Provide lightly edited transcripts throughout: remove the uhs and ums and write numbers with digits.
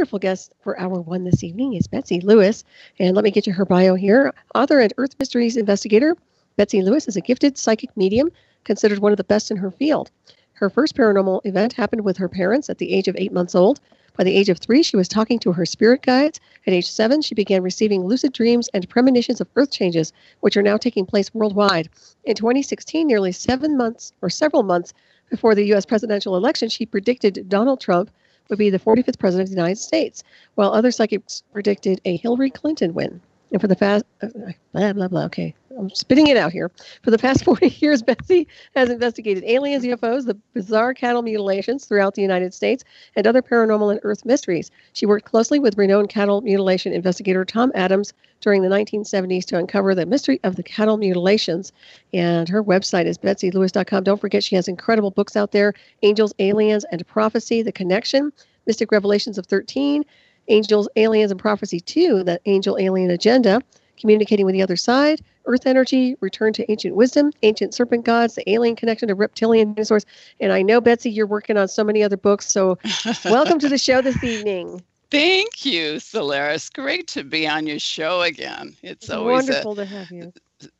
wonderful guest for hour one this evening is Betsey Lewis. And let me get you her bio here. Author and Earth Mysteries investigator, Betsey Lewis is a gifted psychic medium, considered one of the best in her field. Her first paranormal event happened with her parents at the age of 8 months old. By the age of 3, she was talking to her spirit guides. At age 7, she began receiving lucid dreams and premonitions of earth changes, which are now taking place worldwide. In 2016, nearly 7 months or several months before the U.S. presidential election, she predicted Donald Trump would be the 45th president of the United States, while other psychics predicted a Hillary Clinton win. And for the past, okay, I'm spitting it out here. For the past 40 years, Betsey has investigated aliens, UFOs, the bizarre cattle mutilations throughout the United States, and other paranormal and earth mysteries. She worked closely with renowned cattle mutilation investigator Tom Adams during the 1970s to uncover the mystery of the cattle mutilations. And her website is betseylewis.com. Don't forget, she has incredible books out there: Angels, Aliens, and Prophecy, The Connection, Mystic Revelations of 13, Angels, Aliens, and Prophecy 2, the Angel Alien Agenda, Communicating with the Other Side, Earth Energy, Return to Ancient Wisdom, Ancient Serpent Gods, The Alien Connection to Reptilian Dinosaurs. And I know, Betsey, you're working on so many other books, so welcome to the show this evening. Thank you, Solaris. Great to be on your show again. It's always wonderful to have you.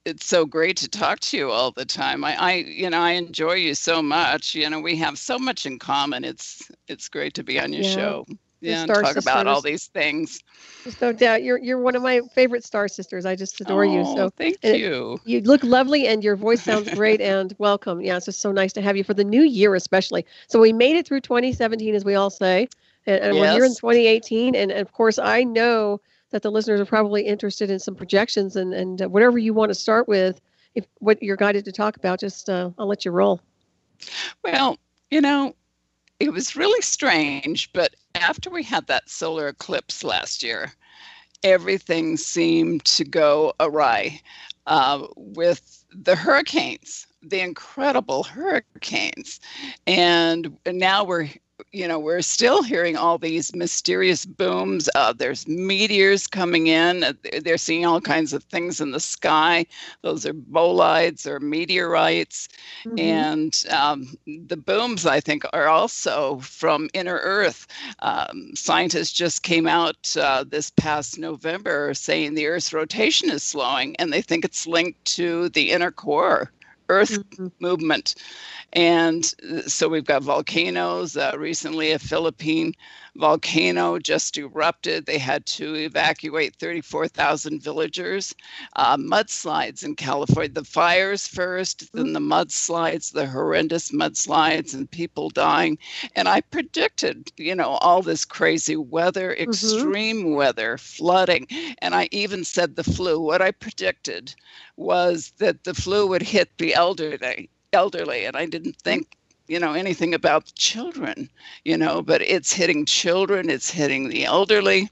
It's so great to talk to you all the time. I enjoy you so much. We have so much in common. It's great to be on your show. Yeah, and talk sisters. About all these things. There's no doubt. You're one of my favorite star sisters. I just adore you. So thank you. You look lovely and your voice sounds great, and welcome. Yeah, it's just so nice to have you for the new year especially. So we made it through 2017, as we all say, and we're here in 2018. And of course, I know that the listeners are probably interested in some projections and whatever you want to start with, if what you're guided to talk about, just I'll let you roll. Well, it was really strange, but after we had that solar eclipse last year, everything seemed to go awry with the hurricanes, the incredible hurricanes. And now we're still hearing all these mysterious booms. There's meteors coming in. They're seeing all kinds of things in the sky. Those are bolides or meteorites. Mm-hmm. And the booms, I think, are also from inner Earth. Scientists just came out this past November saying the Earth's rotation is slowing, and they think it's linked to the inner core Earth movement. And so we've got volcanoes. Recently, a Philippine volcano just erupted. They had to evacuate 34,000 villagers. Mudslides in California. The fires first, then the mudslides, the horrendous mudslides, and people dying. And I predicted, all this crazy weather, extreme weather, flooding. And I even said the flu. What I predicted was that the flu would hit the elderly, and I didn't think, anything about children, but it's hitting children, it's hitting the elderly,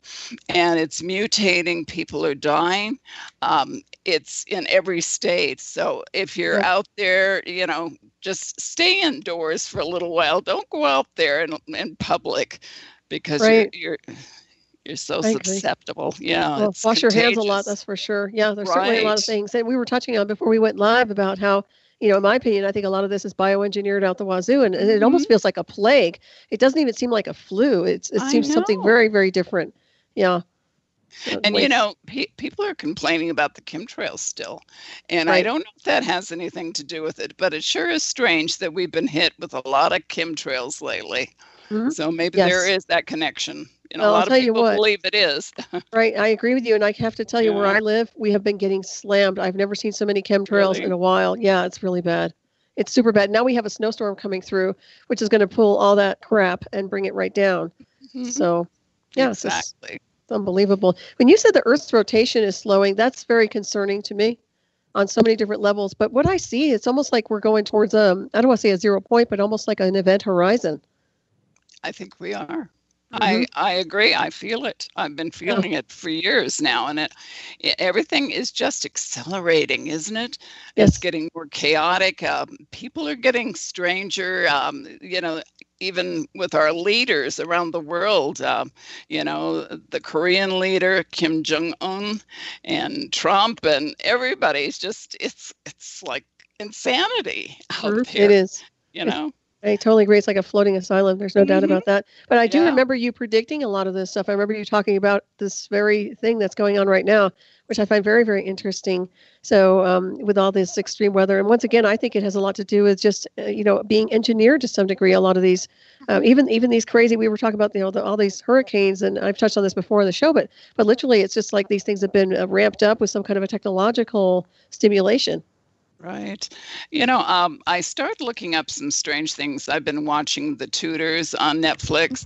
and it's mutating. People are dying. It's in every state. So if you're out there, just stay indoors for a little while. Don't go out there in public because you're so susceptible. Yeah. Well, wash your hands a lot, that's for sure. Yeah, there's certainly a lot of things that we were touching on before we went live about how, in my opinion, I think a lot of this is bioengineered out the wazoo, and it almost feels like a plague. It doesn't even seem like a flu. It seems something very, very different. Yeah. And, people are complaining about the chemtrails still. And I don't know if that has anything to do with it, but it sure is strange that we've been hit with a lot of chemtrails lately. Mm-hmm. So maybe there is that connection. A lot of people believe it is. Right. I agree with you. And I have to tell you, where I live, we have been getting slammed. I've never seen so many chemtrails in a while. Yeah, it's really bad. It's super bad. Now we have a snowstorm coming through, which is going to pull all that crap and bring it right down. Mm-hmm. So, exactly. It's unbelievable. When you said the Earth's rotation is slowing, that's very concerning to me on so many different levels. But what I see, it's almost like we're going towards, I don't want to say a 0 point, but almost like an event horizon. I think we are. Mm-hmm. I agree. I feel it. I've been feeling it for years now, and everything is just accelerating, isn't it? Yes. It's getting more chaotic. People are getting stranger. Even with our leaders around the world, the Korean leader Kim Jong-un and Trump and everybody's just it's like insanity out there. It is. I totally agree. It's like a floating asylum. There's no doubt Hmm. about that. But I do Yeah. remember you predicting a lot of this stuff. I remember you talking about this very thing that's going on right now, which I find very, very interesting. So, with all this extreme weather, and once again, I think it has a lot to do with just being engineered to some degree. A lot of these, Mhm. even these crazy. We were talking about all these hurricanes, and I've touched on this before in the show. But literally, it's just like these things have been ramped up with some kind of a technological stimulation. Right. I started looking up some strange things. I've been watching The Tudors on Netflix,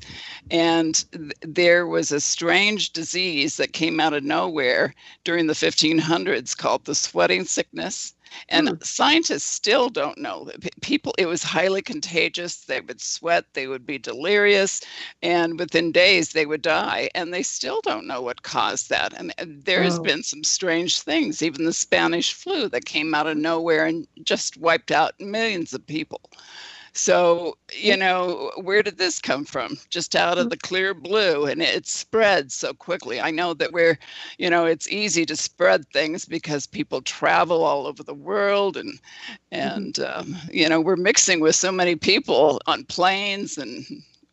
and there was a strange disease that came out of nowhere during the 1500s called the sweating sickness. And Hmm. scientists still don't know. People, it was highly contagious. They would sweat, they would be delirious, and within days they would die. And they still don't know what caused that. And there has Wow. been some strange things, even the Spanish flu that came out of nowhere and just wiped out millions of people. So, where did this come from? Just out of the clear blue, and it spread so quickly. I know that it's easy to spread things because people travel all over the world, and Mhm. we're mixing with so many people on planes and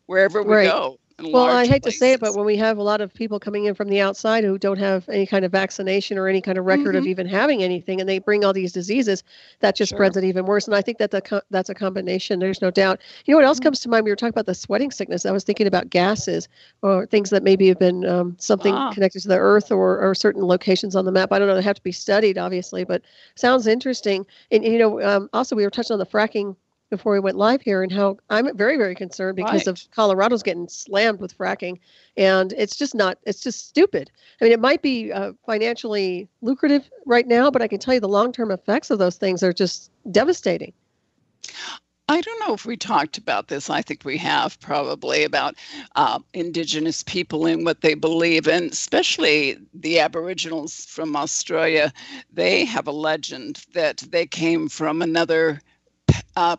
wherever we Right. go in Well, I large hate to say it, but places. when we have a lot of people coming in from the outside who don't have any kind of vaccination or any kind of record Hmm. of even having anything, and they bring all these diseases, that just Sure. spreads it even worse. And I think that that's a combination. There's no doubt. You know what else Mhm. comes to mind? We were talking about the sweating sickness. I was thinking about gases or things that maybe have been something Ah, connected to the Earth or certain locations on the map. I don't know. They have to be studied, obviously, but sounds interesting. And also we were touching on the fracking before we went live here and how I'm very, very concerned because of right. Colorado's getting slammed with fracking. And it's just stupid. I mean, it might be financially lucrative right now, but I can tell you the long term effects of those things are just devastating. I don't know if we talked about this. I think we have probably about Indigenous people and what they believe, and especially the Aboriginals from Australia. They have a legend that they came from another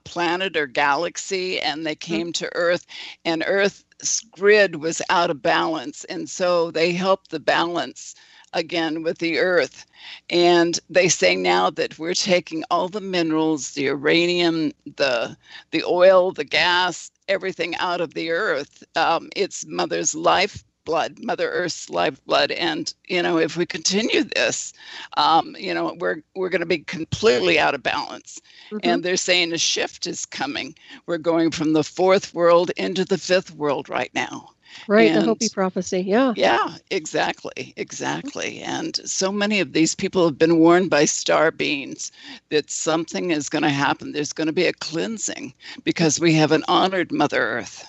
planet or galaxy and they Mhm. came to Earth, and Earth's grid was out of balance. And so they helped the balance again with the Earth. And they say now that we're taking all the minerals, the uranium, the oil, the gas, everything out of the Earth. It's Mother's lifeblood, Mother Earth's lifeblood. And if we continue this, we're going to be completely out of balance. Mhm. And they're saying a shift is coming. We're going from the fourth world into the fifth world right now. Right, the And Hopi prophecy. Yeah. yeah, exactly, exactly. And so many of these people have been warned by star beings that something is going to happen. There's going to be a cleansing because we haven't honored Mother Earth.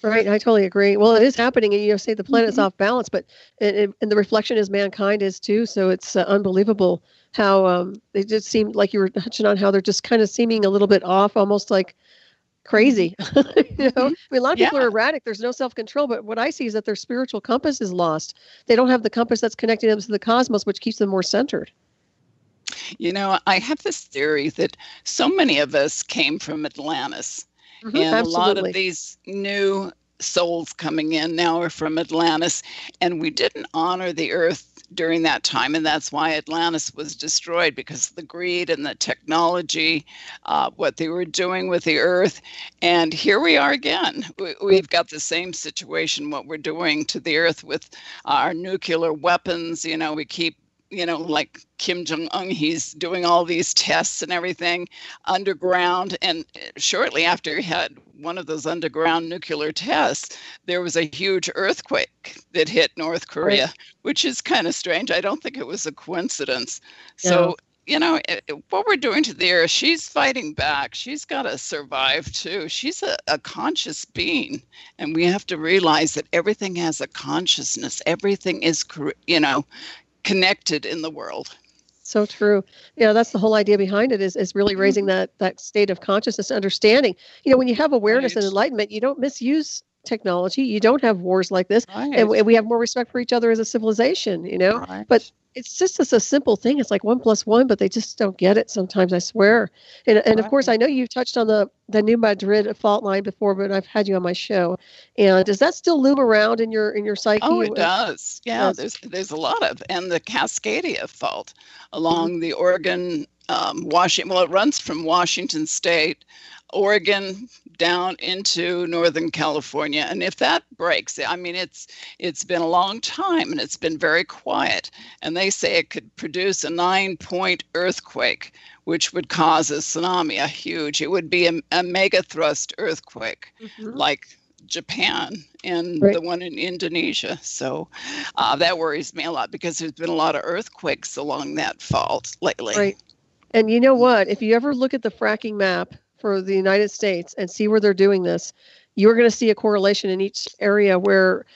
Right, I totally agree. Well, it is happening, and say the planet's Mhm. off balance, but and the reflection is mankind is too. So it's unbelievable how they just seem like you were touching on how they're just kind of seeming a little bit off, almost like Mhm. crazy. I Mhm. mean, a lot of Yeah. people are erratic. There's no self control, but what I see is that their spiritual compass is lost. They don't have the compass that's connecting them to the cosmos, which keeps them more centered. I have this theory that so many of us came from Atlantis, and a lot of Absolutely. these new souls coming in now are from Atlantis, and we didn't honor the earth during that time, and that's why Atlantis was destroyed because of the greed and the technology, what they were doing with the earth. And here we are again. We've got the same situation, what we're doing to the earth with our nuclear weapons. We keep like Kim Jong Un, he's doing all these tests and everything underground. And shortly after he had one of those underground nuclear tests, there was a huge earthquake that hit North Right. Korea, which is kind of strange. I don't think it was a coincidence. Yeah. So, what we're doing to the earth, she's fighting back. She's got to survive too. She's a conscious being. And we have to realize that everything has a consciousness. Everything is, connected in the world. So true. Yeah, that's the whole idea behind it is really raising Mhm. that state of consciousness, understanding. When you have awareness and Right, enlightenment, you don't misuse technology. You don't have wars like this, and, right, we have more respect for each other as a civilization. But right, it's just a simple thing. It's like 1+1, but they just don't get it sometimes. I swear. And of course, right. I know you touched on the New Madrid fault line before, but I've had you on my show. And does that still loom around in your Oh, psyche? it does. Yeah, Yes. there's a lot of, and the Cascadia fault Mhm. along the Oregon Washington. Well, it runs from Washington State, Oregon, down into Northern California. And if that breaks, I mean, it's been a long time and it's been very quiet. And they say it could produce a 9-point earthquake, which would cause a tsunami, it would be a mega thrust earthquake, like Japan and the one in Indonesia. So that worries me a lot because there's been a lot of earthquakes along that fault lately. Right. And you know what? If you ever look at the fracking map for the United States and see where they're doing this, you're going to see a correlation in each area where,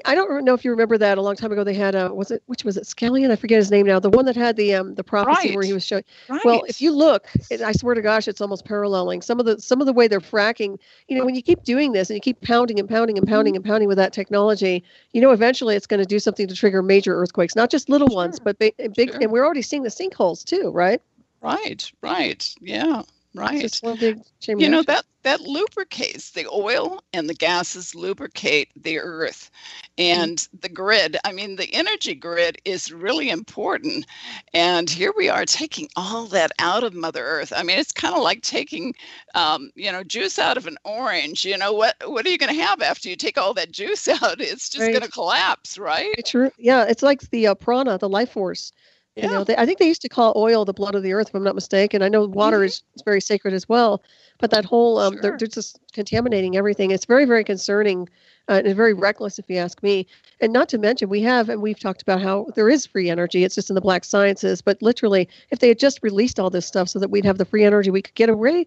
I don't know if you remember that a long time ago, they had, which was it, Scallion? I forget his name now. The one that had the prophecy where he was showing. Right. Well, if you look, I swear to gosh, it's almost paralleling some of the way they're fracking. You know, when you keep doing this and you keep pounding and pounding and pounding and pounding with that technology, you know, eventually it's going to do something to trigger major earthquakes, not just little ones, but big. And we're already seeing the sinkholes too, right? Right. Yeah. Right. Just one big chain you know, reaction. that lubricates the oil, and the gases lubricate the earth and the grid. I mean, the energy grid is really important. And here we are taking all that out of Mother Earth. I mean, it's kind of like taking, juice out of an orange. You know, what are you going to have after you take all that juice out? It's just going to collapse, right? It's true. Yeah, it's like the prana, the life force. You know, I think they used to call oil the blood of the earth, if I'm not mistaken. I know water is very sacred as well, but that whole, they're just contaminating everything. It's very, very concerning and very reckless, if you ask me. And not to mention, we've talked about how there is free energy. It's just in the black sciences. But literally, if they had just released all this stuff so that we'd have the free energy, we could get away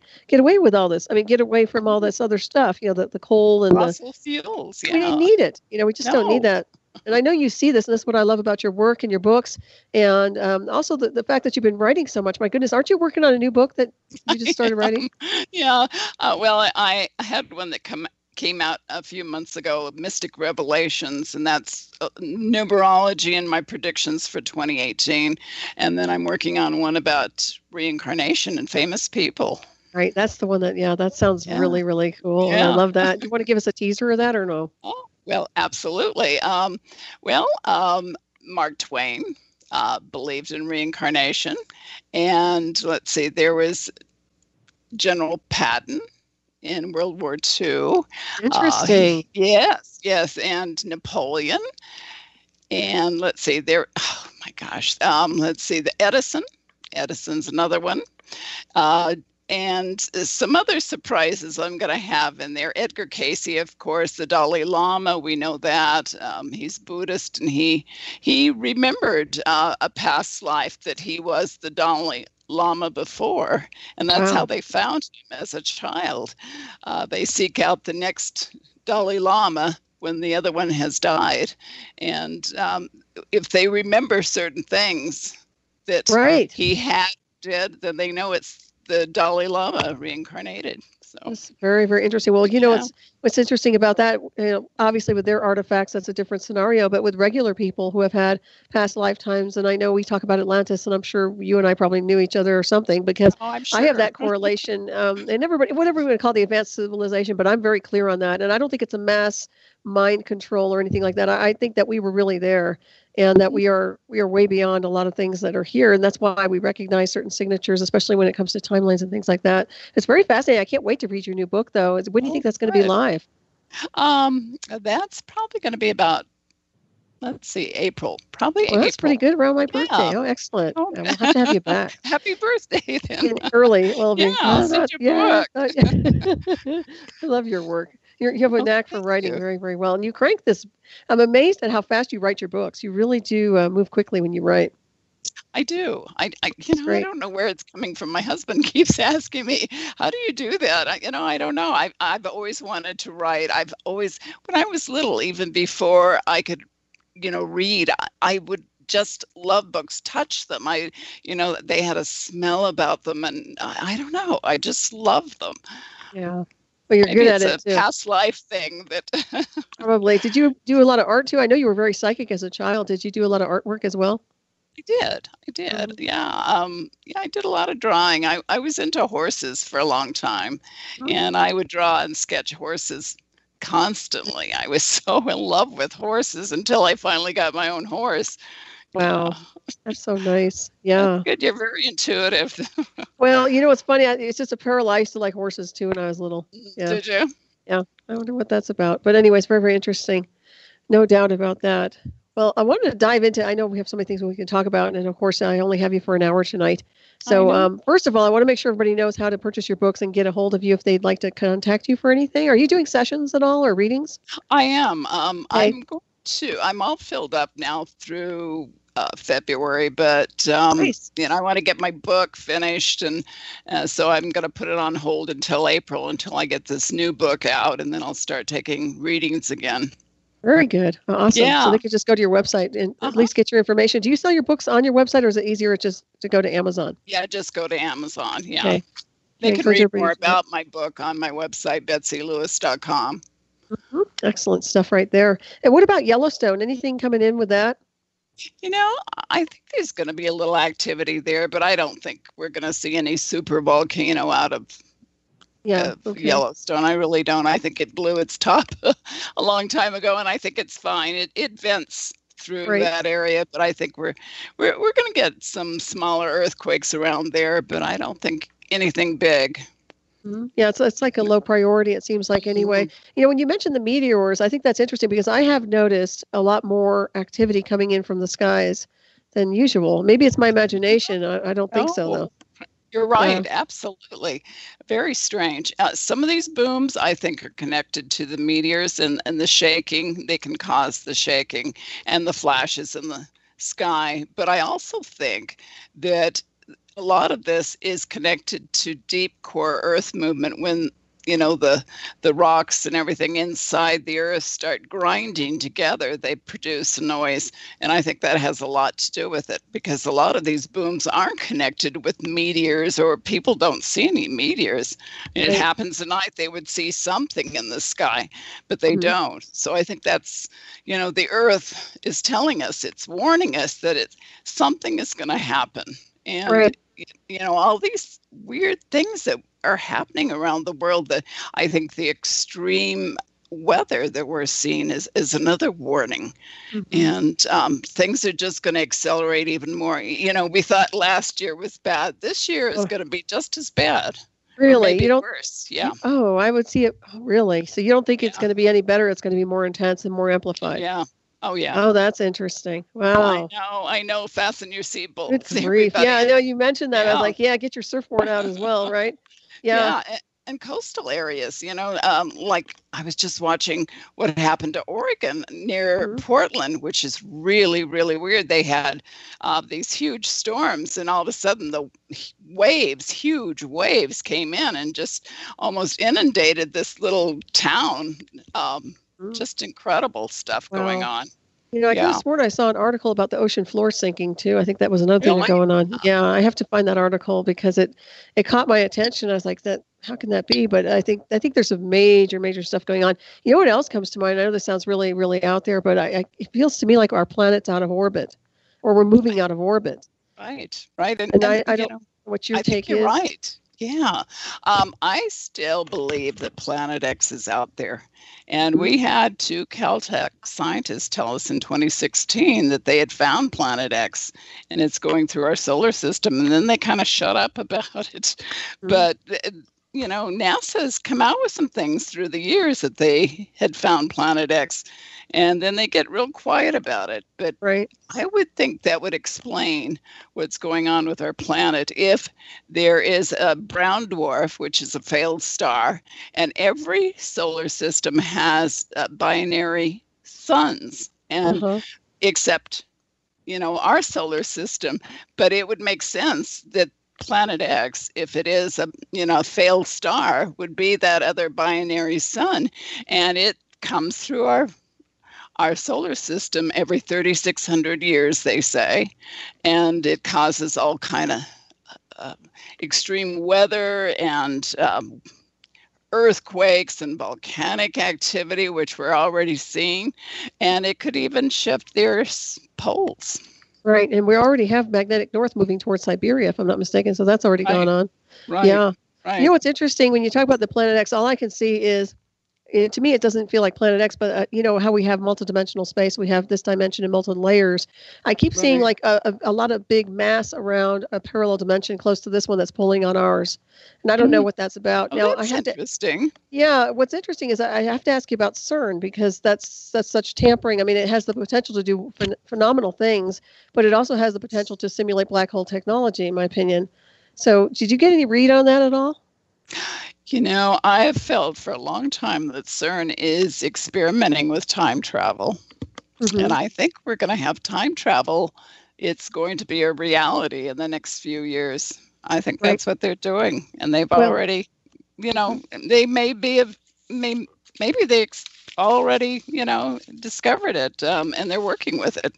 with all this. I mean, get away from all this other stuff, you know, the coal and fossil fuels. We didn't need it. You know, we just don't need that. And I know you see this, and that's what I love about your work and your books. And also the fact that you've been writing so much. My goodness, aren't you working on a new book that you just started writing? Yeah. Well, I had one that came out a few months ago, Mystic Revelations, and that's numerology and my predictions for 2018. And then I'm working on one about reincarnation and famous people. Right. That's the one that sounds really, really cool. Yeah. I love that. Do you want to give us a teaser of that or no? Oh, well, absolutely. Mark Twain believed in reincarnation. And let's see, there was General Patton in World War II. Interesting. Yes. And Napoleon. And let's see, the Edison. Edison's another one. And some other surprises I'm going to have in there. Edgar Cayce, of course, the Dalai Lama, we know that. He's Buddhist, and he remembered a past life that he was the Dalai Lama before. And that's how they found him as a child. They seek out the next Dalai Lama when the other one has died. And if they remember certain things that he did, then they know it's the Dalai Lama reincarnated. So that's very, very interesting. Well, you know, what's interesting about that, you know, obviously with their artifacts, that's a different scenario, but with regular people who have had past lifetimes, and I know we talk about Atlantis, and I'm sure you and I probably knew each other or something, because I have that correlation, and everybody, whatever we want to call the advanced civilization, but I'm very clear on that. And I don't think it's a mass mind control or anything like that. I think that we were really there. And that we are way beyond a lot of things that are here. And that's why we recognize certain signatures, especially when it comes to timelines and things like that. It's very fascinating. I can't wait to read your new book, though. When do you think that's going to be live? That's probably going to be about, let's see, April. Probably April. That's pretty good around my birthday. Oh, excellent. Oh. We'll have to have you back. Happy birthday, then. Early. Well, I'll send you a book. I love your work. You have a knack for writing very, very well. And you crank this. I'm amazed at how fast you write your books. You really do move quickly when you write. I do. I don't know where it's coming from. My husband keeps asking me, how do you do that? I don't know. I've always wanted to write. When I was little, even before I could, read, I would just love books, touch them. They had a smell about them, and I don't know. I just love them. Yeah. Well, you're good at it. It's a past life thing that. Probably. Did you do a lot of art too? I know you were very psychic as a child. Did you do a lot of artwork as well? I did. Yeah. I did a lot of drawing. I was into horses for a long time, and I would draw and sketch horses constantly. I was so in love with horses until I finally got my own horse. Wow. That's so nice. That's Yeah. good. You're very intuitive. Well, it's funny. It's just a parallel. I used to like horses too when I was little. Yeah. Did you? Yeah. I wonder what that's about. But anyways, very, very interesting. No doubt about that. Well, I wanted to dive into, I know we have so many things we can talk about. And of course, I only have you for an hour tonight. I know. So first of all, I want to make sure everybody knows how to purchase your books and get a hold of you if they'd like to contact you for anything. Are you doing sessions at all or readings? I am. Okay. I'm all filled up now through February, but Nice. I want to get my book finished, and so I'm going to put it on hold until April until I get this new book out, and then I'll start taking readings again. Very good. Awesome. Yeah. So they could just go to your website and at least get your information. Do you sell your books on your website, or is it easier just to go to Amazon? Yeah, just go to Amazon. Yeah. Okay. They Okay, can read everybody- more about my book on my website, betseylewis.com. Excellent stuff right there. And what about Yellowstone? Anything coming in with that? I think there's going to be a little activity there, but I don't think we're going to see any super volcano out of Okay. Yellowstone. I really don't. I think it blew its top a long time ago, and I think it's fine. It vents through that area, but I think we're going to get some smaller earthquakes around there, but I don't think anything big. Yeah, it's like a low priority, it seems like anyway. When you mentioned the meteors, I think that's interesting because I have noticed a lot more activity coming in from the skies than usual. Maybe it's my imagination. I don't think so, though. You're right. Yeah. Absolutely. Very strange. Some of these booms, I think, are connected to the meteors and the shaking. They can cause the shaking and the flashes in the sky. But I also think that a lot of this is connected to deep core earth movement when, the rocks and everything inside the earth start grinding together. They produce a noise. And I think that has a lot to do with it because a lot of these booms aren't connected with meteors or people don't see any meteors. It happens at night. They would see something in the sky, but they don't. So I think that's, the earth is telling us, it's warning us that something is going to happen. And, all these weird things that are happening around the world, that I think the extreme weather that we're seeing is another warning. And things are just going to accelerate even more. We thought last year was bad. This year is going to be just as bad. Really? Maybe worse. Yeah. Oh, I would see it. Oh, really? So you don't think it's going to be any better? It's going to be more intense and more amplified? Yeah. Oh, yeah. Oh, that's interesting. Wow. I know. Fasten your seatbelts. It's brief. Yeah, I know you mentioned that. I was like, get your surfboard out as well, right? Yeah. And coastal areas, like I was just watching what happened to Oregon near Portland, which is really, really weird. They had these huge storms, and all of a sudden the huge waves came in and just almost inundated this little town. Just incredible stuff going on. I could have sworn I saw an article about the ocean floor sinking too. I think that was another thing going on. Yeah, I have to find that article because it caught my attention. I was like, how can that be? But I think there's some major stuff going on. You know what else comes to mind? I know this sounds really, really out there, but it feels to me like our planet's out of orbit, or we're moving out of orbit. Right. And I don't know what your take is. You're right. Yeah. I still believe that Planet X is out there. And we had two Caltech scientists tell us in 2016 that they had found Planet X and it's going through our solar system. And then they kind of shut up about it. But, NASA has come out with some things through the years that they had found Planet X. And then they get real quiet about it. But I would think that would explain what's going on with our planet if there is a brown dwarf, which is a failed star, and every solar system has binary suns, and except, our solar system. But it would make sense that Planet X, if it is a failed star, would be that other binary sun, and it comes through our solar system every 3,600 years, they say, and it causes all kind of extreme weather and earthquakes and volcanic activity, which we're already seeing, and it could even shift the Earth's poles. Right, and we already have magnetic north moving towards Siberia, if I'm not mistaken, so that's already gone on. Right. Yeah. Right. You know what's interesting, when you talk about the Planet X, all I can see is to me, it doesn't feel like Planet X, but you know how we have multidimensional space, we have this dimension in multiple layers. I keep seeing Right. like a lot of big mass around a parallel dimension close to this one that's pulling on ours, and I don't know Mm. what that's about. Oh, Now I that's have to. interesting. Yeah, what's interesting is I have to ask you about CERN because that's such tampering. I mean, it has the potential to do phenomenal things, but it also has the potential to simulate black hole technology, in my opinion. So, did you get any read on that at all? You know, I have felt for a long time that CERN is experimenting with time travel. And Hmm. I think we're going to have time travel. It's going to be a reality in the next few years. I think Right. that's what they're doing. And they've Well, already, you mhm. know, they may be, maybe they already, discovered it, and they're working with it.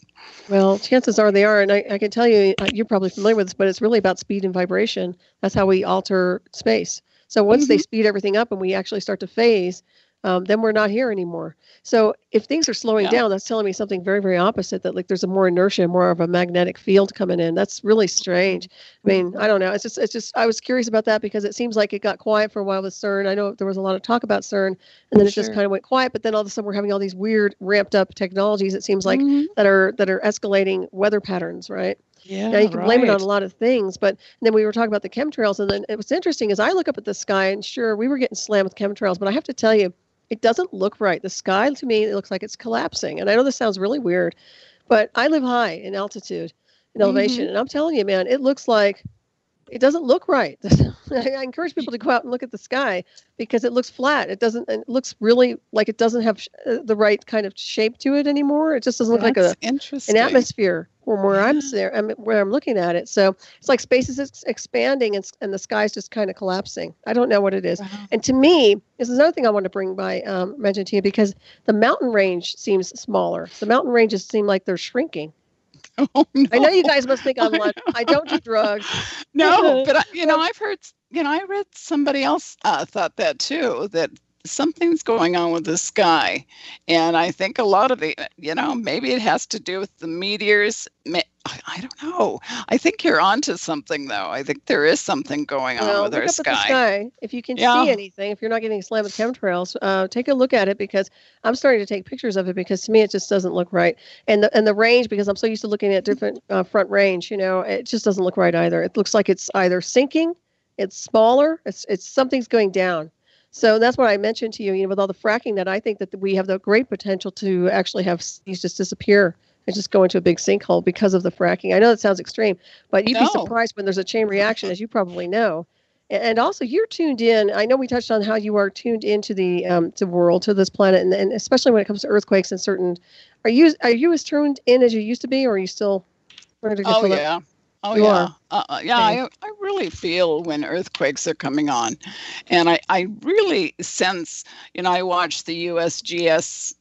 Well, chances are they are, and I can tell you, you're probably familiar with this, but it's really about speed and vibration. That's how we alter space. So once they Hmm. speed everything up and we actually start to phase, then we're not here anymore. So if things are slowing Yeah. down, that's telling me something very, very opposite. That like there's a more inertia, more of a magnetic field coming in. That's really strange. I mean, I don't know. It's just. I was curious about that because it seems like it got quiet for a while with CERN. I know there was a lot of talk about CERN, and then it just Sure. kind of went quiet. But then all of a sudden, we're having all these weird, ramped up technologies. It seems like Hmm. that are escalating weather patterns, right? Now Yeah, you can blame it on right. a lot of things, but then we were talking about the chemtrails, and then what's interesting is I look up at the sky, and sure, we were getting slammed with chemtrails, but I have to tell you, it doesn't look right. The sky to me, it looks like it's collapsing, and I know this sounds really weird, but I live high in altitude, in elevation, Hmm. and I'm telling you, man, it looks like it doesn't look right. I encourage people to go out and look at the sky because it looks flat. It doesn't. It looks really like it doesn't have the right kind of shape to it anymore. It just doesn't look like That's an interesting. atmosphere from where I'm Yeah. there. Where I'm looking at it. So it's like space is expanding and the sky's just kind of collapsing. I don't know what it is. Wow. And to me, this is another thing I want to bring by mention to you because the mountain range seems smaller. The mountain ranges seem like they're shrinking. Oh I know you no. guys must think I'm lying. I don't do drugs. No, but But I've heard, I read somebody else thought that too, that something's going on with the sky. And I think a lot of the, maybe it has to do with the meteors. I don't know. I think you're onto something though. I think there is something going on well, with look our up at the sky. sky. If you can see Yeah. anything, if you're not getting slammed with chemtrails, take a look at it because I'm starting to take pictures of it because to me it just doesn't look right. And the range because I'm so used to looking at different front range, it just doesn't look right either. It looks like it's either sinking, it's smaller, it's something's going down. So that's what I mentioned to you. With all the fracking, that I think that we have the great potential to actually have cities just disappear and just go into a big sinkhole because of the fracking. I know that sounds extreme, but you'd be No. surprised when there's a chain reaction, as you probably know. And also, you're tuned in. I know we touched on how you are tuned into the to world, to this planet, and especially when it comes to earthquakes and certain. Are you as tuned in as you used to be, or are you still trying to Oh control that? yeah. Oh You are. yeah. Yeah, Okay. I really feel when earthquakes are coming on. And I really sense, I watch the USGS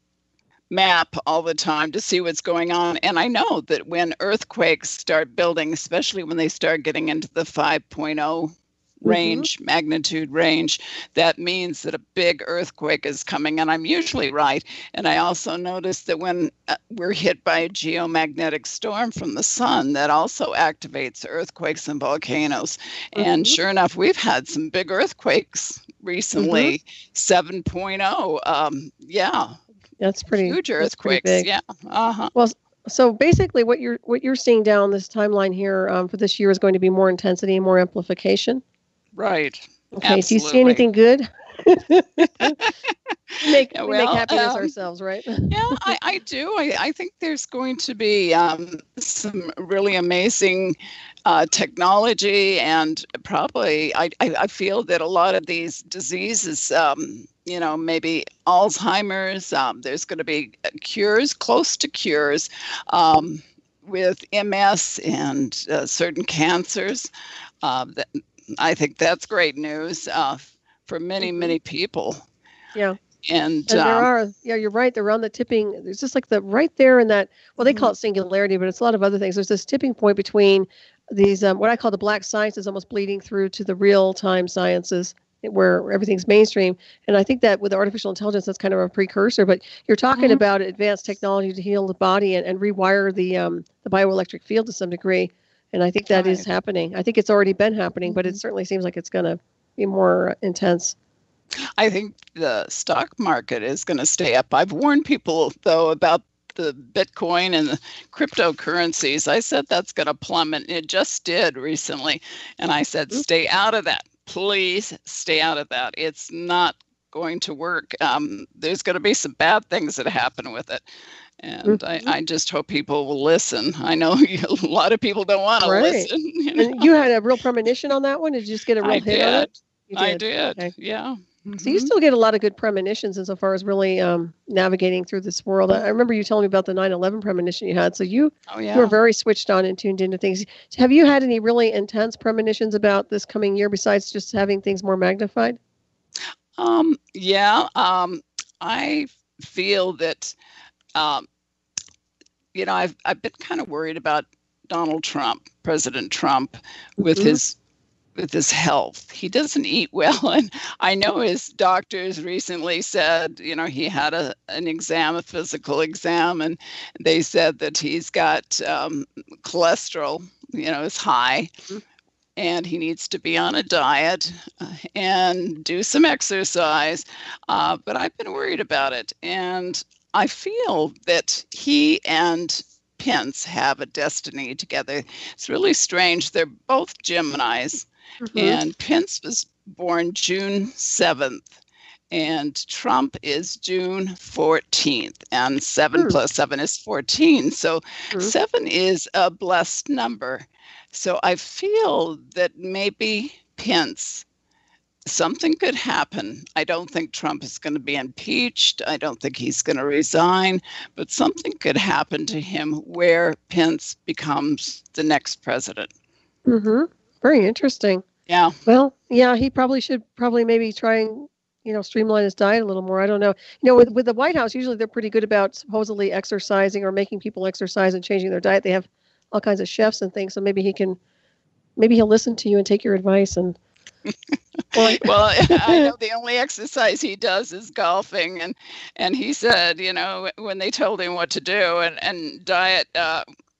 map all the time to see what's going on. And I know that when earthquakes start building, especially when they start getting into the 5.0 Mm-hmm. magnitude range, that means that a big earthquake is coming. And I'm usually right. And I also notice that when we're hit by a geomagnetic storm from the sun, that also activates earthquakes and volcanoes. And Mm-hmm. sure enough, we've had some big earthquakes Mm-hmm. recently, 7.0. Yeah, huge That's pretty earthquakes. big. Yeah. Uh-huh. Well, so basically, what you're seeing down this timeline here for this year is going to be more intensity and more amplification. Right. Okay. Do you see Absolutely. anything good? Yeah, We make well, happiness ourselves, right? yeah, I do. I think there's going to be some really amazing technology, and probably I feel that a lot of these diseases, maybe Alzheimer's, there's going to be cures, close to cures, with MS and certain cancers. That, I think that's great news for many, Hmm. many people. Yeah. And And yeah, you're right. They're on the tipping. There's just like the right there in that, well, they call mhm, it singularity, but it's a lot of other things. There's this tipping point between these, what I call the black sciences almost bleeding through to the real time sciences where everything's mainstream. And I think that with artificial intelligence, that's kind of a precursor, but you're talking mhm, about advanced technology to heal the body and rewire the bioelectric field to some degree. And I think that is right. happening. I think it's already been happening, but it Mhm. certainly seems like it's going to be more intense. I think the stock market is going to stay up. I've warned people, though, about the Bitcoin and the cryptocurrencies. I said that's going to plummet. It just did recently. And I said, stay out of that. Please stay out of that. It's not going to work. There's going to be some bad things that happen with it. And I just hope people will listen. I know a lot of people don't want to listen. You know? And you had a real premonition on that one? Did you just get a real hit on it? I did. Okay. Yeah. So you still get a lot of good premonitions insofar as really navigating through this world. I remember you telling me about the 9/11 premonition you had. So you were very switched on and tuned into things. Have you had any really intense premonitions about this coming year besides just having things more magnified? I feel that, I've been kind of worried about President Trump, with his health. He doesn't eat well. And I know his doctors recently said, he had an exam, a physical exam, and they said that he's got cholesterol, is high. And he needs to be on a diet and do some exercise. But I've been worried about it. And I feel that he and Pence have a destiny together. It's really strange. They're both Geminis. And Pence was born June 7th. And Trump is June 14th. And 7 plus 7 is 14. So 7 is a blessed number. So I feel that maybe Pence, something could happen. I don't think Trump is going to be impeached. I don't think he's going to resign, but something could happen to him where Pence becomes the next president. Very interesting. Yeah. Well, yeah, he should maybe try and, streamline his diet a little more. I don't know. With the White House, usually they're pretty good about supposedly exercising or making people exercise and changing their diet. They have all kinds of chefs and things. So maybe he'll listen to you and take your advice. And well, I know the only exercise he does is golfing. And he said, when they told him what to do and diet,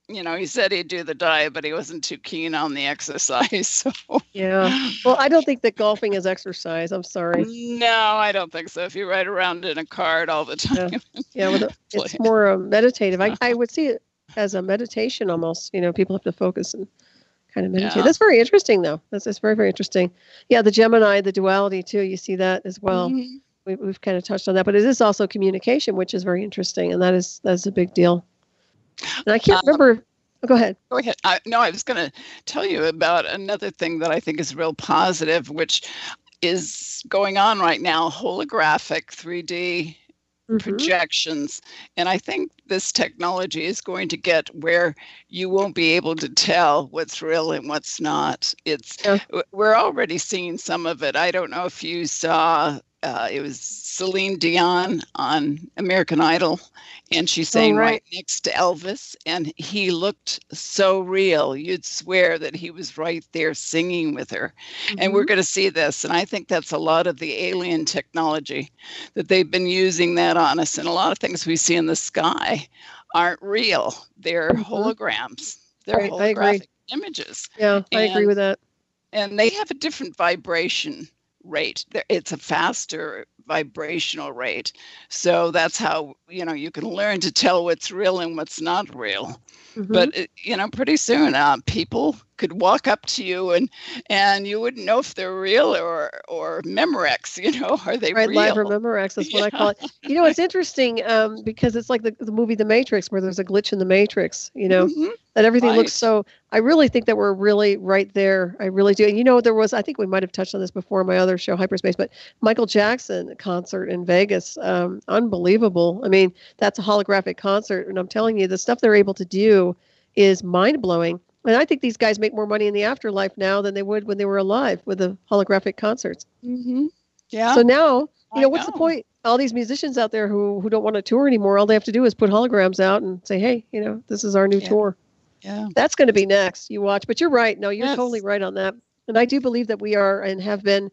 he said he'd do the diet, but he wasn't too keen on the exercise. So. Yeah. Well, I don't think that golfing is exercise. I'm sorry. No, I don't think so. If you ride around in a cart all the time. It's more meditative. I would see it as a meditation almost. People have to focus and kind of meditate. That's very interesting, though. That's very, very interesting. Yeah, the Gemini, the duality, too. You see that as well. We've kind of touched on that. But it is also communication, which is very interesting. And that's a big deal. And I can't remember. Go ahead. Go ahead. I was going to tell you about another thing that I think is real positive, which is going on right now, holographic 3D projections. And I think this technology is going to get where you won't be able to tell what's real and what's not. We're already seeing some of it. I don't know if you saw, it was Celine Dion on American Idol, and she sang right next to Elvis, and he looked so real. You'd swear that he was right there singing with her. And we're going to see this. And I think that's a lot of the alien technology that they've been using that on us. And a lot of things we see in the sky aren't real. They're holograms. They're holographic images. Yeah, I agree with that. And they have a different vibration rate. It's a faster vibrational rate. So that's how, you can learn to tell what's real and what's not real. But, pretty soon people could walk up to you and you wouldn't know if they're real or Memorex, are they real? Live or Memorex, that's what I call it. It's interesting because it's like the movie The Matrix, where there's a glitch in the Matrix, that everything looks so. I really think that we're really right there. I really do. And there was, I think we might have touched on this before in my other show, Hyperspace, but Michael Jackson concert in Vegas, unbelievable. I mean, that's a holographic concert. And I'm telling you, the stuff they're able to do is mind-blowing. And I think these guys make more money in the afterlife now than they would when they were alive with the holographic concerts. Yeah. So now, what's the point? All these musicians out there who don't want to tour anymore, all they have to do is put holograms out and say, hey, this is our new tour. Yeah. That's going to be next. You watch. But you're right. No, you're totally right on that. And I do believe that we are and have been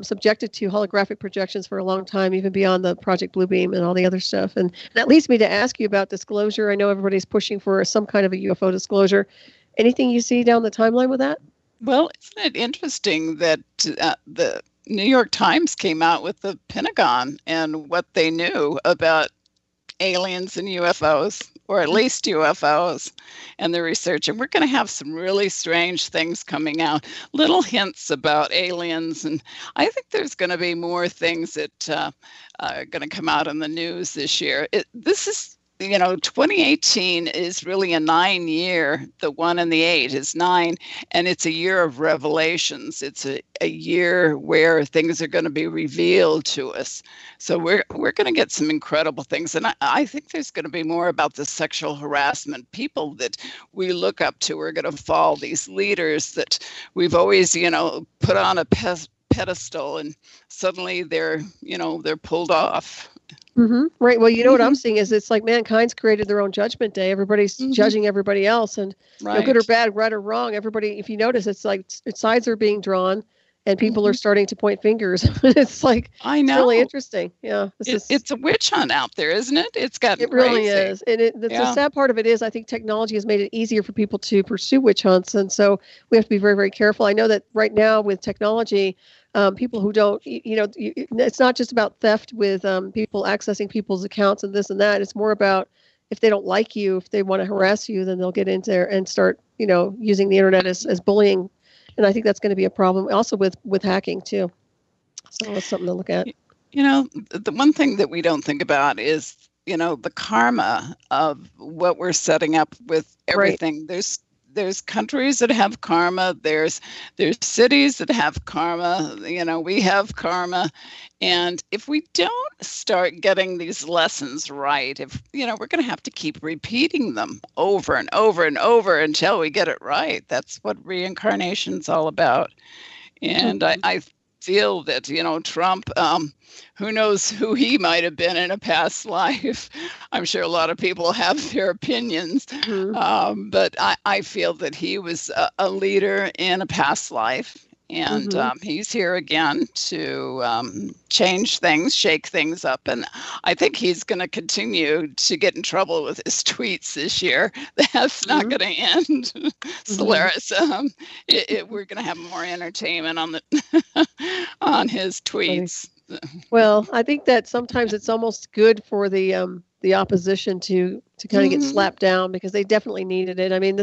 subjected to holographic projections for a long time, even beyond the Project Bluebeam and all the other stuff. And that leads me to ask you about disclosure. I know everybody's pushing for some kind of a UFO disclosure. Anything you see down the timeline with that? Well, isn't it interesting that the New York Times came out with the Pentagon and what they knew about aliens and UFOs, or at least UFOs, and the research. And we're going to have some really strange things coming out, little hints about aliens. And I think there's going to be more things that are going to come out in the news this year. This is, 2018 is really a 9-year. The 1 and the 8 is 9, and it's a year of revelations. It's a year where things are going to be revealed to us. So we're going to get some incredible things. And I think there's going to be more about the sexual harassment. People that we look up to are going to fall. These leaders that we've always, put on a pedestal, and suddenly they're pulled off. Mm-hmm. Right. Well, what I'm seeing is it's like mankind's created their own judgment day. Everybody's judging everybody else, and good or bad, right or wrong. Everybody, if you notice, it's like sides are being drawn, and people are starting to point fingers. It's like, I know, it's really interesting. Yeah, it's a witch hunt out there, isn't it? It's gotten crazy. Really is, and the sad part of it is, I think technology has made it easier for people to pursue witch hunts, and so we have to be very, very careful. I know that right now with technology. People who don't, it's not just about theft with people accessing people's accounts and this and that. It's more about if they don't like you, if they want to harass you, then they'll get into there and start, using the internet as bullying. And I think that's going to be a problem also with hacking too. So that's something to look at. The one thing that we don't think about is, the karma of what we're setting up with everything. Right. There's countries that have karma. There's cities that have karma. We have karma. And if we don't start getting these lessons right, we're going to have to keep repeating them over and over and over until we get it right. That's what reincarnation's all about. And I feel that, Trump, who knows who he might have been in a past life. I'm sure a lot of people have their opinions, but I feel that he was a leader in a past life, and he's here again to change things, shake things up, and I think he's going to continue to get in trouble with his tweets this year. That's not going to end. Solaris, we're going to have more entertainment on on his tweets. Well, I think that sometimes it's almost good for the opposition to kind of get slapped down, because they definitely needed it. I mean,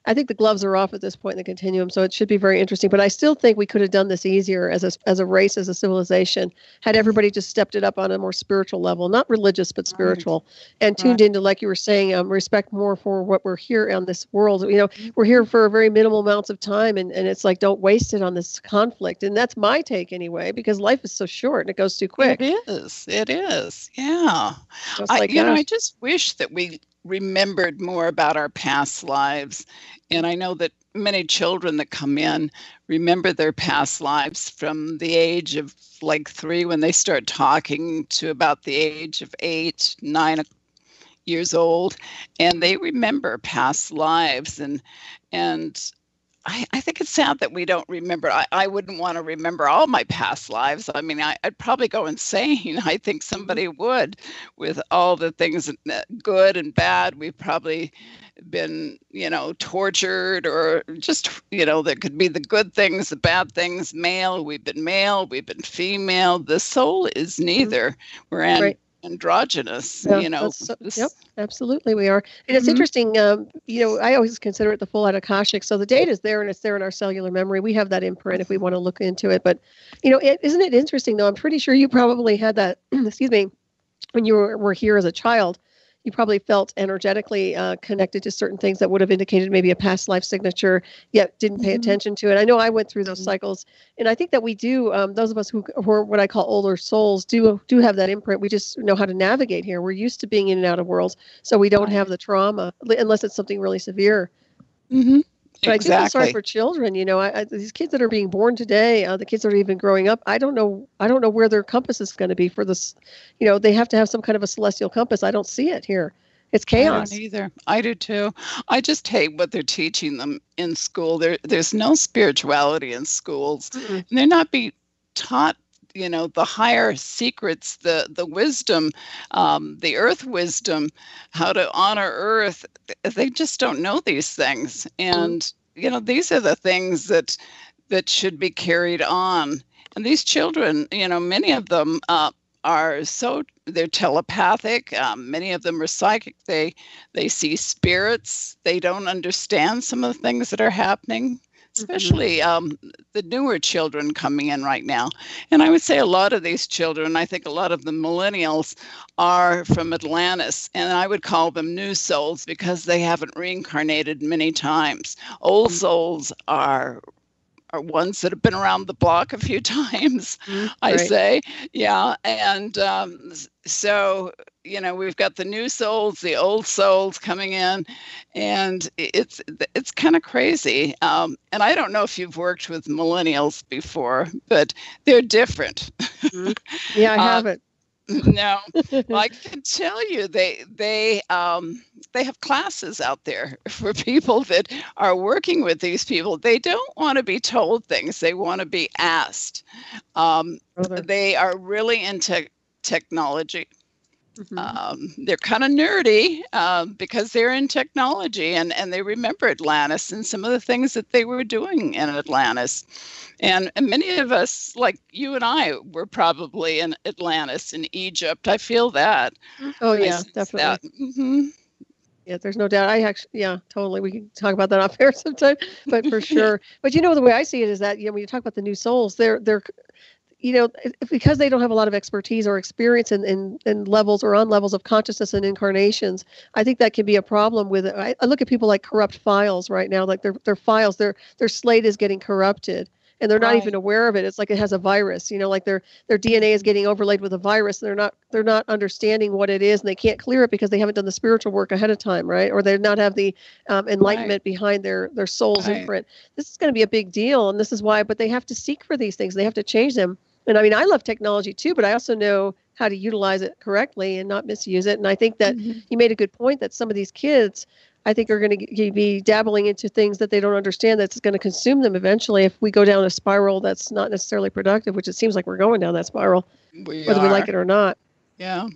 I think the gloves are off at this point in the continuum, so it should be very interesting. But I still think we could have done this easier as a race, as a civilization, had everybody just stepped it up on a more spiritual level, not religious, but spiritual, and tuned into, like you were saying, respect more for what we're here on this world. We're here for very minimal amounts of time, and it's like, don't waste it on this conflict. And that's my take anyway, because life is so short and it goes too quick. It is. Yeah. I just wish that we remembered more about our past lives. And I know that many children that come in remember their past lives from the age of like 3 when they start talking to about the age of 8, 9 years old. And they remember past lives. And I think it's sad that we don't remember. I wouldn't want to remember all my past lives. I mean, I'd probably go insane. I think somebody would, with all the things, good and bad. We've probably been, tortured, or just, there could be the good things, the bad things. We've been female. The soul is neither. We're androgynous. Yep, absolutely we are. And it's interesting, I always consider it the full out Akashic. So the data is there, and it's there in our cellular memory. We have that imprint if we want to look into it. But isn't it interesting though? I'm pretty sure you probably had that excuse me, when you were here as a child. You probably felt energetically connected to certain things that would have indicated maybe a past life signature, yet didn't pay attention to it. I know I went through those cycles, and I think that we do. Those of us who are what I call older souls do have that imprint. We just know how to navigate here. We're used to being in and out of worlds, so we don't have the trauma unless it's something really severe. But I feel sorry for children. These kids that are being born today, the kids that are even growing up, I don't know where their compass is going to be for this. They have to have some kind of a celestial compass. I don't see it here. It's chaos. I don't either. I do too. I just hate what they're teaching them in school. There's no spirituality in schools. And they're not being taught, the higher secrets, the wisdom, the earth wisdom, how to honor earth. They just don't know these things. And, these are the things that should be carried on. And these children, many of them they're telepathic. Many of them are psychic. They see spirits. They don't understand some of the things that are happening, especially the newer children coming in right now. And I would say a lot of these children, I think a lot of the millennials are from Atlantis, and I would call them new souls because they haven't reincarnated many times. Old souls are ones that have been around the block a few times, I say. Yeah. And so, we've got the new souls, the old souls coming in, and it's kind of crazy. And I don't know if you've worked with millennials before, but they're different. Yeah, I haven't. No, well, I can tell you they have classes out there for people that are working with these people. They don't want to be told things. They want to be asked. They are really into technology. They're kind of nerdy because they're in technology, and they remember Atlantis and some of the things that they were doing in Atlantis. And many of us, like you and I, were probably in Atlantis, in Egypt. I feel that. Oh, yeah, definitely. Yeah, there's no doubt. Totally. We can talk about that off air sometime, but for sure. But the way I see it is that, when you talk about the new souls, they're because they don't have a lot of expertise or experience in levels or on levels of consciousness and incarnations, I think that can be a problem with it. I look at people like corrupt files right now, like their files, their slate is getting corrupted. And they're not even aware of it. It's like it has a virus, like their DNA is getting overlaid with a virus. They're not understanding what it is, and they can't clear it because they haven't done the spiritual work ahead of time, right? Or they not have the enlightenment behind their soul's imprint. This is going to be a big deal, and this is why. But they have to seek for these things. They have to change them. And I mean, I love technology too, but I also know how to utilize it correctly and not misuse it. And I think that you made a good point that some of these kids, I think, are going to be dabbling into things that they don't understand that's going to consume them eventually if we go down a spiral that's not necessarily productive, which it seems like we're going down that spiral, whether we like it or not. Yeah.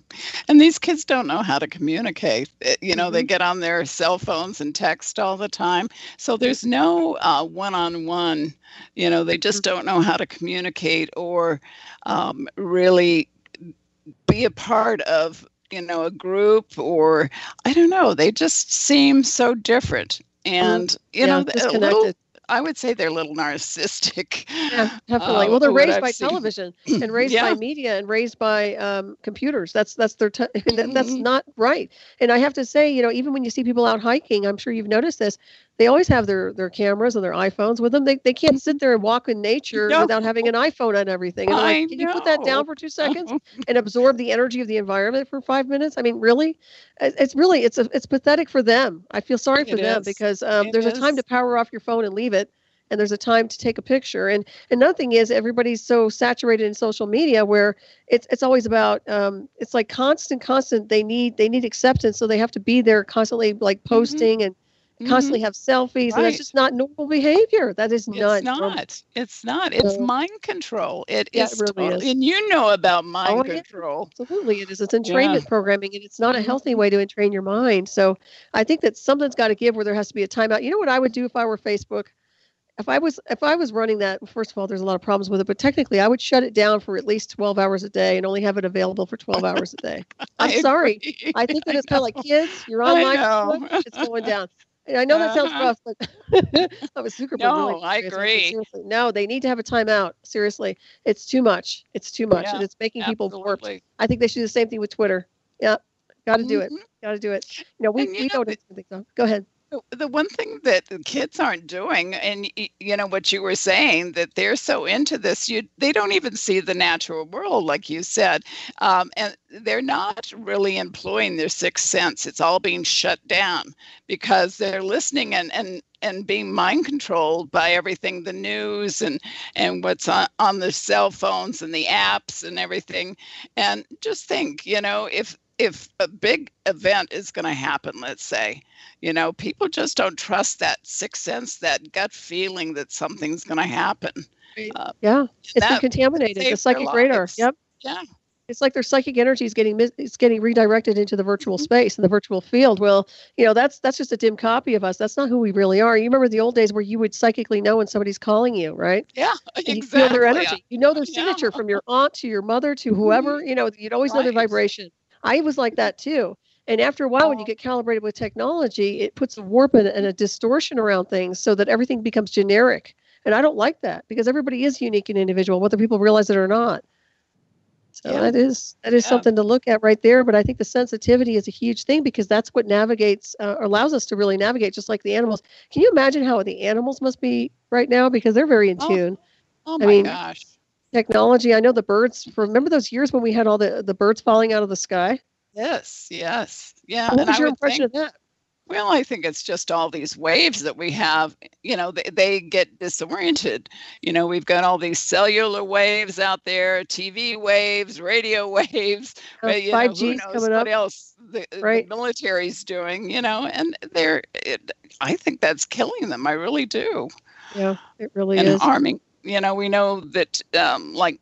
And these kids don't know how to communicate. They get on their cell phones and text all the time. So there's no one-on-one, they just don't know how to communicate or really be a part of a group, or I don't know, they just seem so different. And, disconnected. I would say they're a little narcissistic. Yeah, definitely. Well, they're raised by television and raised by media and raised by computers. That's their that's not right. And I have to say, even when you see people out hiking, I'm sure you've noticed this, they always have their cameras and their iPhones with them. They can't sit there and walk in nature without having an iPhone and everything. And they're like, can you put that down for 2 seconds and absorb the energy of the environment for 5 minutes? I mean, really? It's pathetic for them. I feel sorry for them because there's a time to power off your phone and leave it. And there's a time to take a picture. And another thing is everybody's so saturated in social media where it's always about, it's like constant. They need acceptance. So they have to be there constantly, like posting and constantly have selfies. And that's just not normal behavior. That is not. It's not. It's mind control. It really is. And you know about mind control. Absolutely. It is. It's entrainment programming, and it's not a healthy way to entrain your mind. So I think that something's got to give where there has to be a timeout. You know what I would do if I were Facebook? If I was running that, first of all, there's a lot of problems with it, but technically I would shut it down for at least 12 hours a day and only have it available for 12 hours a day. I'm sorry. I think that it's kind of like kids, you're online, it's going down. And I know that sounds rough, but I was super. No, I agree. No, they need to have a timeout. Seriously. It's too much. Yeah, and it's making people warped. I think they should do the same thing with Twitter. Yeah. Got to do it. Got to do it. We don't think so. Go ahead. The one thing that the kids aren't doing, and what you were saying, that they're so into this, they don't even see the natural world, like you said, and they're not really employing their sixth sense. It's all being shut down because they're listening and being mind controlled by everything, the news and what's on the cell phones and the apps and everything. And just think, if a big event is going to happen, let's say, people just don't trust that sixth sense, that gut feeling that something's going to happen. It's been contaminated. The psychic radar. Yep. Yeah. It's like their psychic energy is it's getting redirected into the virtual Mhm. space and the virtual field. Well, that's just a dim copy of us. That's not who we really are. You remember the old days where you would psychically know when somebody's calling you, right? Yeah, And you feel their exactly. energy. You know their Yeah. signature from your aunt to your mother to Mhm. whoever. You'd always know their Right. vibration. I was like that too. And after a while, when you get calibrated with technology, it puts a warp and a distortion around things so that everything becomes generic. And I don't like that because everybody is unique and individual, whether people realize it or not. So Yeah. that is Yeah. something to look at right there. But I think the sensitivity is a huge thing because that's what navigates or allows us to really navigate, just like the animals. Can you imagine how the animals must be right now because they're very in Oh, tune? oh I my mean, gosh. technology. I know the birds. Remember those years when we had all the birds falling out of the sky? Yes, yes. Yeah, What and was I your would impression think, of that? well, I think it's just all these waves that we have, they get disoriented. We've got all these cellular waves out there, TV waves, radio waves, but 5G who is knows coming what up, else the right? military's doing, and I think that's killing them. I really do. Yeah, it really And is. harming. We know that like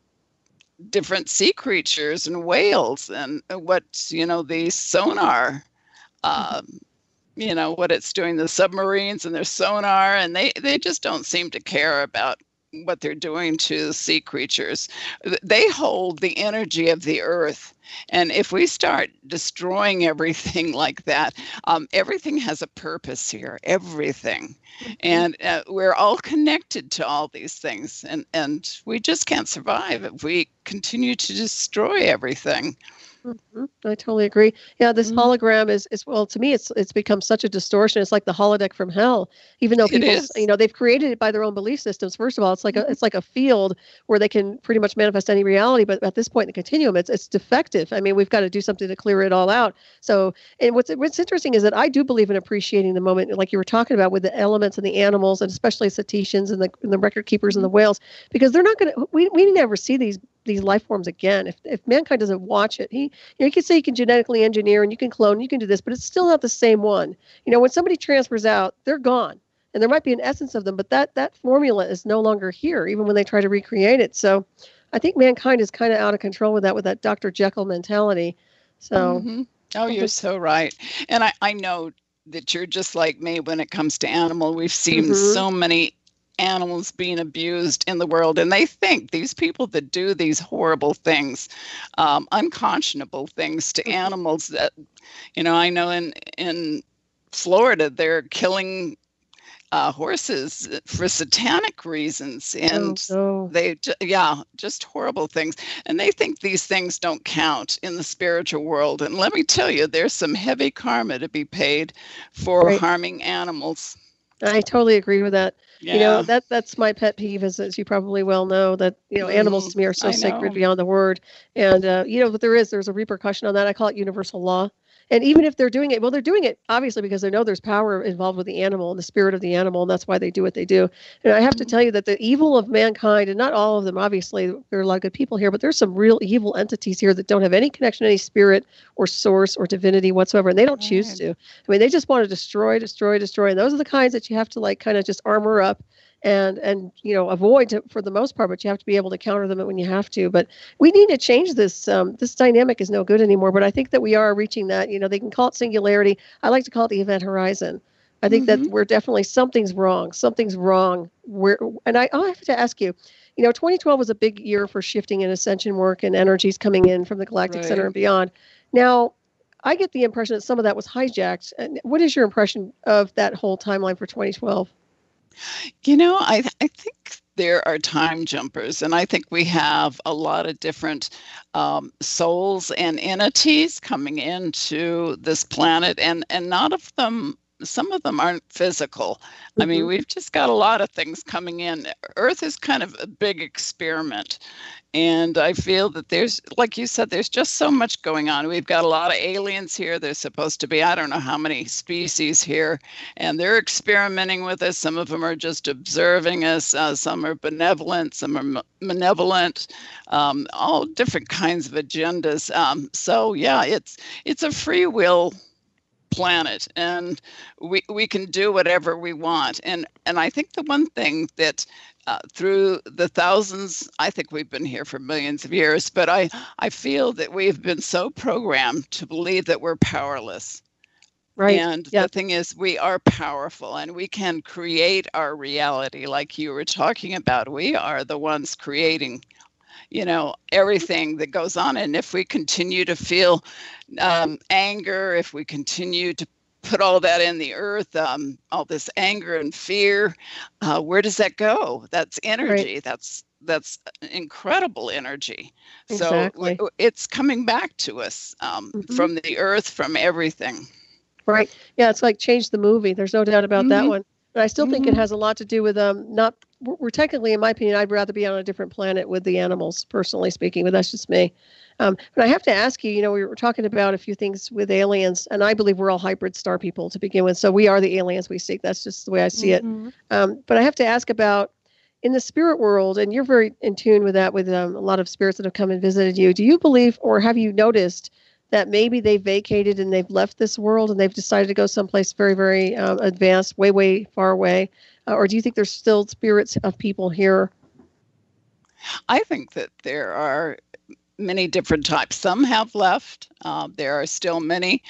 different sea creatures and whales and what, the sonar, Mhm. um, what it's doing, the submarines and their sonar, and they just don't seem to care about what they're doing to sea creatures. They hold the energy of the earth. And if we start destroying everything like that, everything has a purpose here, everything. Mhm. And we're all connected to all these things. And we just can't survive if we continue to destroy everything. I totally agree. Yeah, this Mm, hologram is well, to me, it's become such a distortion. It's like the holodeck from hell. Even though it people's, is. they've created it by their own belief systems. First of all, it's like a Mhm. it's like a field where they can pretty much manifest any reality. But at this point in the continuum, it's defective. I mean, we've got to do something to clear it all out. So, and what's interesting is that I do believe in appreciating the moment, like you were talking about with the elements and the animals, and especially cetaceans and the record keepers and the Mhm. whales, because they're not going to. We never see these life forms again. If mankind doesn't watch it, you can say you can genetically engineer and you can clone, you can do this, but it's still not the same one. When somebody transfers out, they're gone. And there might be an essence of them, but that formula is no longer here, even when they try to recreate it. So I think mankind is kind of out of control with that Dr. Jekyll mentality. So Hmm. Oh, you're something. so right. And I know that you're just like me when it comes to animal. We've seen Hmm. so many animals being abused in the world, and they think these people that do these horrible things, unconscionable things to Hmm. animals that, I know in Florida, they're killing horses for satanic reasons, Oh and no. yeah, just horrible things. And they think these things don't count in the spiritual world. And let me tell you, there's some heavy karma to be paid for Right. harming animals. I totally agree with that. Yeah. That's my pet peeve, as you probably well know, that animals Hmm. to me are so I sacred know. beyond the word, and but there's a repercussion on that. I call it universal law. And even if they're doing it, well, they're doing it obviously because they know there's power involved with the animal and the spirit of the animal, and that's why they do what they do. And I have to Mhm. tell you that the evil of mankind, and not all of them, obviously, there are a lot of good people here, but there's some real evil entities here that don't have any connection to any spirit or source or divinity whatsoever, and they don't choose Right. to. I mean, they just want to destroy, destroy, destroy. And those are the kinds that you have to like kind of just armor up and avoid for the most part. But you have to be able to counter them when you have to. But we need to change this. This dynamic is no good anymore. But I think that we are reaching that. They can call it singularity. I like to call it the event horizon. I think that Hmm. we're definitely something's wrong. Something's wrong. And I'll have to ask you. 2012 was a big year for shifting and ascension work and energies coming in from the galactic center Right. and beyond. Now, I get the impression that some of that was hijacked. And what is your impression of that whole timeline for 2012? I think there are time jumpers, and I think we have a lot of different souls and entities coming into this planet, and not of them. Some of them aren't physical. I mean, Hmm. we've just got a lot of things coming in. Earth is kind of a big experiment. And I feel that there's, like you said, there's just so much going on. We've got a lot of aliens here. There's supposed to be, I don't know how many species here, and they're experimenting with us. Some of them are just observing us. Some are benevolent. Some are malevolent. All different kinds of agendas. So yeah, it's a free will planet, and we can do whatever we want. And I think the one thing that through the thousands, I think we've been here for millions of years, but I feel that we've been so programmed to believe that we're powerless. Right. And Yeah. the thing is, we are powerful and we can create our reality like you were talking about. We are the ones creating, everything that goes on. And if we continue to feel anger, if we continue to put all that in the earth, all this anger and fear, where does that go? That's energy. Right. That's incredible energy. So Exactly. it's coming back to us from the earth, from everything. Right. Yeah, it's like Change the Movie. There's no doubt about that Mm-hmm. one. But I still think it has a lot to do with not. We're technically, in my opinion, I'd rather be on a different planet with the animals, personally speaking. But that's just me. But I have to ask you. We were talking about a few things with aliens, and I believe we're all hybrid star people to begin with. So we are the aliens we seek. That's just the way I see it. But I have to ask about in the spirit world, and you're very in tune with that, with a lot of spirits that have come and visited you. Do you believe, or have you noticed that maybe they've vacated and they've left this world and they've decided to go someplace very, very advanced, way, way far away? Or do you think there's still spirits of people here? I think that there are many different types. Some have left. There are still many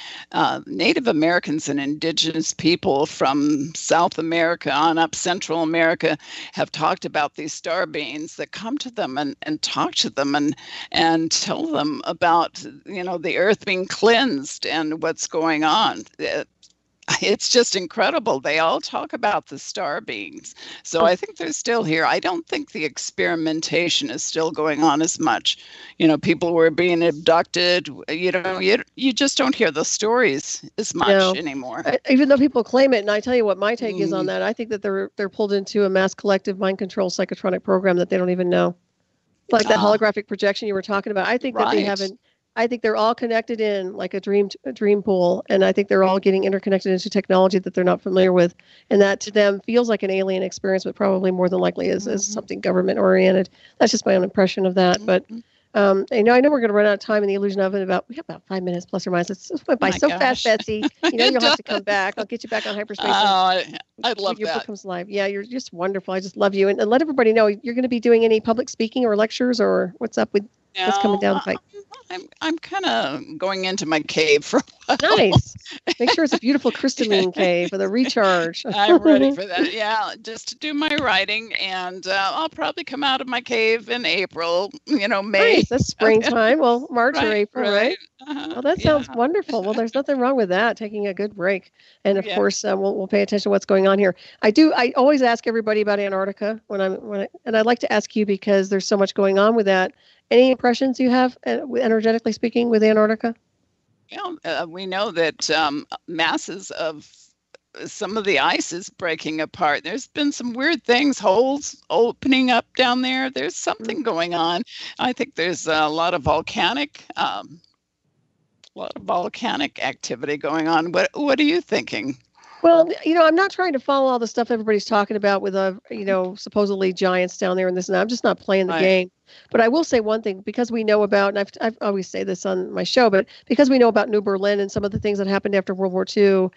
Native Americans and indigenous people from South America on up Central America have talked about these star beings that come to them and talk to them and tell them about, the earth being cleansed and what's going on. It's just incredible. They all talk about the star beings. So I think they're still here. I don't think the experimentation is still going on as much. People were being abducted. You just don't hear the stories as much anymore. Even though people claim it, and I tell you what my take is on that, I think that they're pulled into a mass collective mind control psychotronic program that they don't even know. Like that holographic projection you were talking about. I think that they haven't. I think they're all connected in like a dream pool, and I think they're all getting interconnected into technology that they're not familiar with, and that to them feels like an alien experience, but probably more than likely is something government oriented. That's just my own impression of that. But I know we're going to run out of time in the illusion of it. We have about 5 minutes plus or minus. It went by so fast, Betsy. You'll have to come back. I'll get you back on hyperspace. Oh, I'd love your that. book comes live. Yeah, you're just wonderful. I just love you, and let everybody know you're going to be doing any public speaking or lectures, or what's up with what's coming down the pike. I'm kind of going into my cave for a while. Nice. Make sure it's a beautiful crystalline cave with a recharge. I'm ready for that. Yeah, just to do my writing, and I'll probably come out of my cave in April. May. Nice. That's springtime. Well, March or April, right? Well, that sounds wonderful. Well, there's nothing wrong with that. Taking a good break, and of course, we'll pay attention to what's going on here. I always ask everybody about Antarctica and I'd like to ask you because there's so much going on with that. Any impressions you have, energetically speaking, with Antarctica? We know that masses of some of the ice is breaking apart. There's been some weird things, holes opening up down there. There's something going on. I think there's a lot of volcanic activity going on. What are you thinking? Well, I'm not trying to follow all the stuff everybody's talking about with supposedly giants down there and this and that. I'm just not playing the game. But I will say one thing, because we know about, and I've always say this on my show, but because we know about New Berlin and some of the things that happened after World War II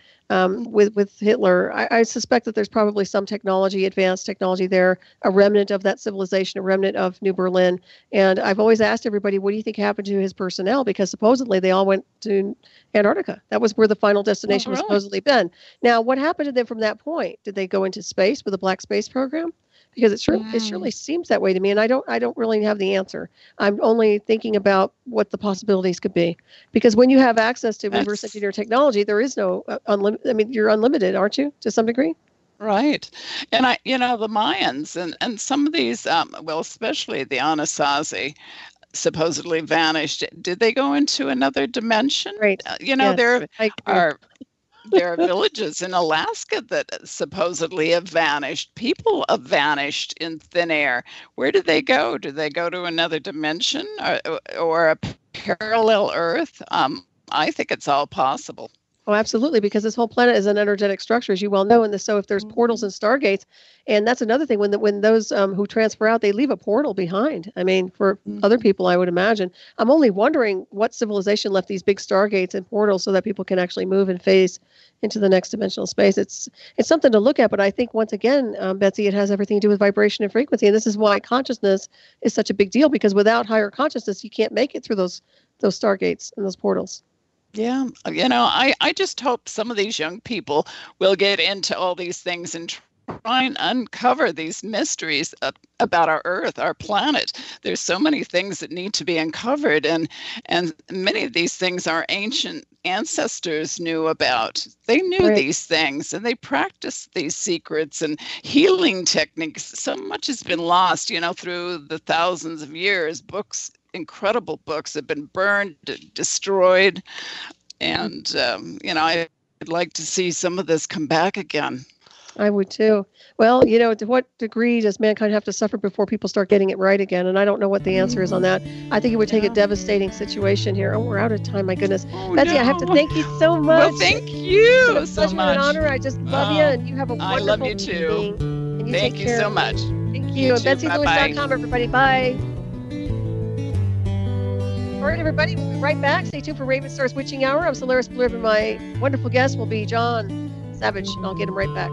with Hitler, I suspect that there's probably some advanced technology there, a remnant of that civilization, a remnant of New Berlin. And I've always asked everybody, what do you think happened to his personnel? Because supposedly they all went to Antarctica. That was where the final destination was supposedly been. Now, what happened to them from that point? Did they go into space with the Black Space Program? Because it surely seems that way to me, and I don't really have the answer. I'm only thinking about what the possibilities could be. Because when you have access to reverse engineer technology, there is no unlimited. I mean, you're unlimited, aren't you, to some degree? Right, and the Mayans and some of these, especially the Anasazi, supposedly vanished. Did they go into another dimension? Right. There are villages in Alaska that supposedly have vanished. People have vanished in thin air. Where did they go? Do they go to another dimension or a parallel Earth? I think it's all possible. Oh, absolutely, because this whole planet is an energetic structure, as you well know. And so if there's portals and stargates, and that's another thing, when those who transfer out, they leave a portal behind. I mean, for other people, I would imagine. I'm only wondering what civilization left these big stargates and portals so that people can actually move and phase into the next dimensional space. It's something to look at, but I think once again, Betsy, it has everything to do with vibration and frequency, and this is why consciousness is such a big deal, because without higher consciousness, you can't make it through those stargates and those portals. Yeah, I just hope some of these young people will get into all these things and try and uncover these mysteries about our Earth, our planet. There's so many things that need to be uncovered, and many of these things our ancient ancestors knew about. They knew these things, and they practiced these secrets and healing techniques. So much has been lost, through the thousands of years. Books, incredible books, have been burned, destroyed, and I'd like to see some of this come back again. I would too. Well, to what degree does mankind have to suffer before people start getting it right again? And I don't know what the answer is on that. I think it would take a devastating situation here. Oh, we're out of time. My goodness. Betsy, I have to thank you so much. Well, thank you it's been a pleasure and an honor. I just love you, and you have a wonderful I love you too. And Thank you so much. Thank you. And BetseyLewis.com, everybody. Bye. All right, everybody. We'll be right back. Stay tuned for Ravenstar's Witching Hour. I'm Solaris BlueRaven. My wonderful guest will be John Savage, and I'll get him right back.